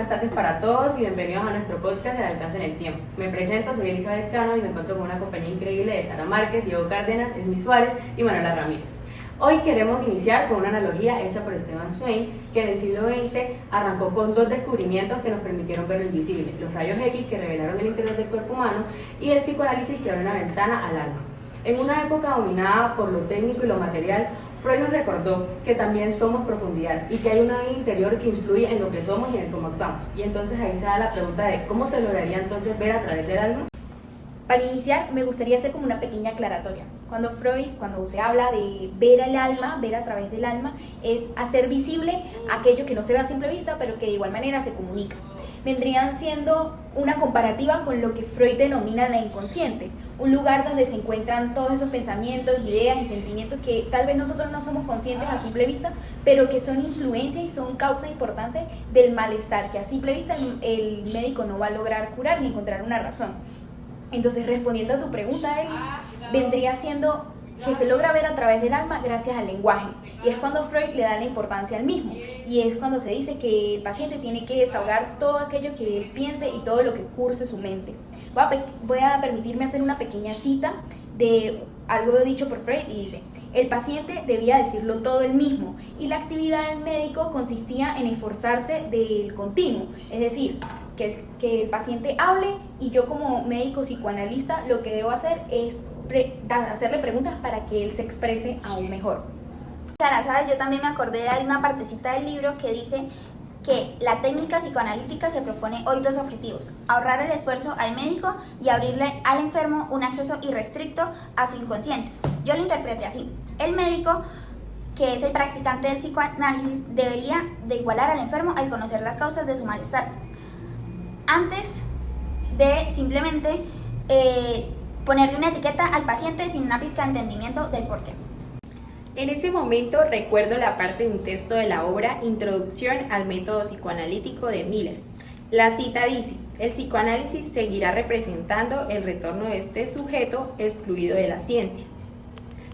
buenas tardes para todos y bienvenidos a nuestro podcast del alcance en el tiempo. Me presento, soy Elizabeth Cano y me encuentro con una compañía increíble de Sara Márquez, Diego Cárdenas, Esmi Suárez y Manuela Ramírez. Hoy queremos iniciar con una analogía hecha por Stephen Swain, que en el siglo XX arrancó con dos descubrimientos que nos permitieron ver lo invisible: los rayos X, que revelaron el interior del cuerpo humano, y el psicoanálisis, que abre una ventana al alma. En una época dominada por lo técnico y lo material, Freud nos recordó que también somos profundidad y que hay una vida interior que influye en lo que somos y en cómo actuamos. Y entonces ahí se da la pregunta de ¿cómo se lograría entonces ver a través del alma? Para iniciar, me gustaría hacer como una pequeña aclaratoria. Cuando se habla de ver el alma, ver a través del alma, es hacer visible aquello que no se ve a simple vista, pero que de igual manera se comunica. Vendrían siendo una comparativa con lo que Freud denomina la inconsciente, un lugar donde se encuentran todos esos pensamientos, ideas y sentimientos que tal vez nosotros no somos conscientes a simple vista, pero que son influencia y son causa importante del malestar, que a simple vista el médico no va a lograr curar ni encontrar una razón. Entonces, respondiendo a tu pregunta, Eli, vendría siendo que se logra ver a través del alma gracias al lenguaje, y es cuando Freud le da la importancia al mismo, y es cuando se dice que el paciente tiene que desahogar todo aquello que él piense y todo lo que curse su mente. Voy a permitirme hacer una pequeña cita de algo dicho por Freud, y dice: el paciente debía decirlo todo él mismo, y la actividad del médico consistía en esforzarse del continuo, es decir, que el paciente hable, y yo como médico psicoanalista lo que debo hacer es hacerle preguntas para que él se exprese aún mejor. Sara, ¿sabes? Yo también me acordé de una partecita del libro que dice que la técnica psicoanalítica se propone hoy dos objetivos: ahorrar el esfuerzo al médico y abrirle al enfermo un acceso irrestricto a su inconsciente. Yo lo interpreté así: el médico, que es el practicante del psicoanálisis, debería de igualar al enfermo al conocer las causas de su malestar, antes de simplemente ponerle una etiqueta al paciente sin una pizca de entendimiento del porqué. En este momento recuerdo la parte de un texto de la obra Introducción al método psicoanalítico de Miller. La cita dice: el psicoanálisis seguirá representando el retorno de este sujeto excluido de la ciencia.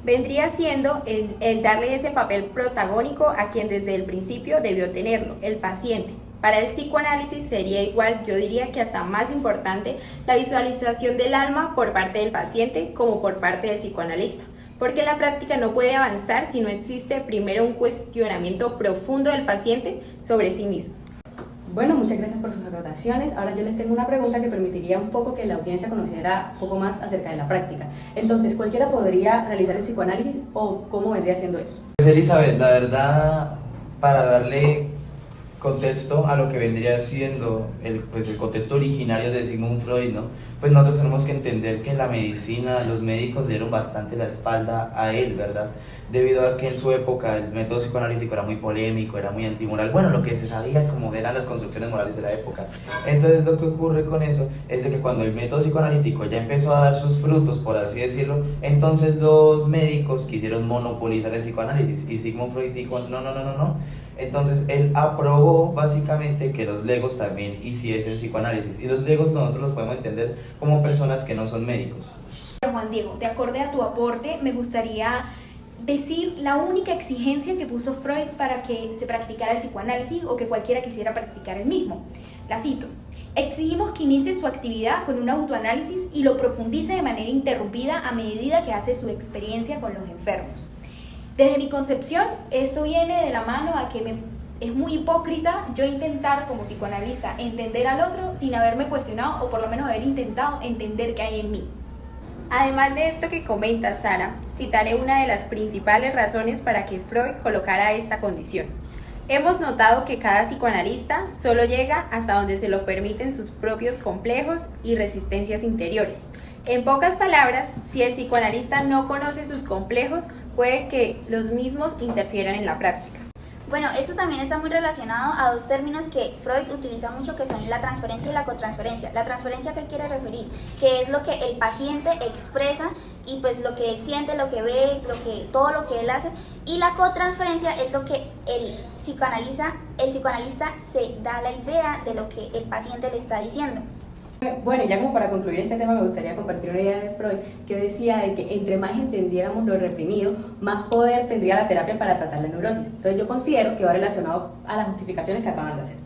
Vendría siendo el darle ese papel protagónico a quien desde el principio debió tenerlo, el paciente. Para el psicoanálisis sería igual, yo diría que hasta más importante, la visualización del alma por parte del paciente como por parte del psicoanalista, porque la práctica no puede avanzar si no existe primero un cuestionamiento profundo del paciente sobre sí mismo. Bueno, muchas gracias por sus acotaciones. Ahora yo les tengo una pregunta que permitiría un poco que la audiencia conociera un poco más acerca de la práctica. Entonces, ¿cualquiera podría realizar el psicoanálisis o cómo vendría siendo eso? Pues Elizabeth, la verdad, para darle contexto a lo que vendría siendo el contexto originario de Sigmund Freud, ¿no? Pues nosotros tenemos que entender que la medicina, los médicos dieron bastante la espalda a él, ¿verdad? Debido a que en su época el método psicoanalítico era muy polémico, era muy antimoral, bueno, lo que se sabía como eran las construcciones morales de la época. Entonces lo que ocurre con eso es de que cuando el método psicoanalítico ya empezó a dar sus frutos, por así decirlo, entonces los médicos quisieron monopolizar el psicoanálisis, y Sigmund Freud dijo no. Entonces él aprobó básicamente que los legos también hiciesen psicoanálisis, y los legos nosotros los podemos entender como personas que no son médicos. Juan Diego, de acuerdo a tu aporte, me gustaría decir la única exigencia que puso Freud para que se practicara el psicoanálisis o que cualquiera quisiera practicar el mismo. La cito: exigimos que inicie su actividad con un autoanálisis y lo profundice de manera interrumpida a medida que hace su experiencia con los enfermos. Desde mi concepción, esto viene de la mano a que es muy hipócrita yo intentar como psicoanalista entender al otro sin haberme cuestionado o por lo menos haber intentado entender qué hay en mí. Además de esto que comenta Sara, citaré una de las principales razones para que Freud colocara esta condición. Hemos notado que cada psicoanalista solo llega hasta donde se lo permiten sus propios complejos y resistencias interiores. En pocas palabras, si el psicoanalista no conoce sus complejos, puede que los mismos interfieran en la práctica. Bueno, esto también está muy relacionado a dos términos que Freud utiliza mucho, que son la transferencia y la cotransferencia. La transferencia, ¿qué quiere referir? Que es lo que el paciente expresa y pues lo que él siente, lo que ve, todo lo que él hace. Y la cotransferencia es lo que el psicoanalista se da la idea de lo que el paciente le está diciendo. Bueno, ya como para concluir este tema, me gustaría compartir una idea de Freud que decía de que entre más entendiéramos lo reprimido, más poder tendría la terapia para tratar la neurosis. Entonces yo considero que va relacionado a las justificaciones que acaban de hacer.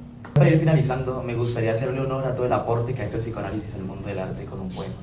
Para ir finalizando, me gustaría hacerle honor a todo el aporte que ha hecho el psicoanálisis al mundo del arte con un poema.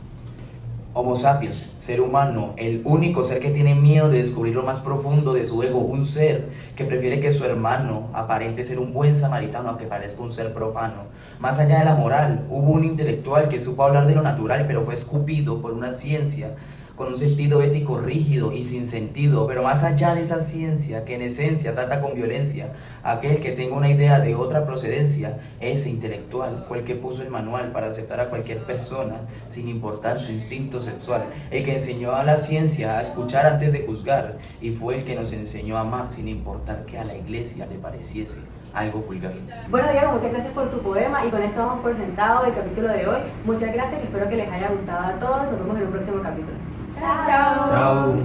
Homo sapiens, ser humano, el único ser que tiene miedo de descubrir lo más profundo de su ego, un ser que prefiere que su hermano aparente ser un buen samaritano aunque parezca un ser profano. Más allá de la moral, hubo un intelectual que supo hablar de lo natural, pero fue escupido por una ciencia con un sentido ético rígido y sin sentido, pero más allá de esa ciencia que en esencia trata con violencia a aquel que tenga una idea de otra procedencia, ese intelectual fue el que puso el manual para aceptar a cualquier persona sin importar su instinto sexual, el que enseñó a la ciencia a escuchar antes de juzgar y fue el que nos enseñó a amar sin importar que a la iglesia le pareciese algo vulgar. Bueno, Diego, muchas gracias por tu poema y con esto vamos por sentado el capítulo de hoy. Muchas gracias, espero que les haya gustado a todos. Nos vemos en un próximo capítulo. Chao. Chao.